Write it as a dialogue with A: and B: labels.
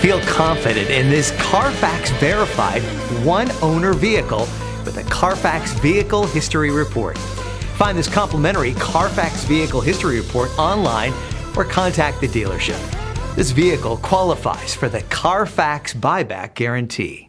A: Feel confident in this Carfax verified one-owner vehicle with a Carfax Vehicle History Report. Find this complimentary Carfax Vehicle History Report online or contact the dealership. This vehicle qualifies for the Carfax Buyback Guarantee.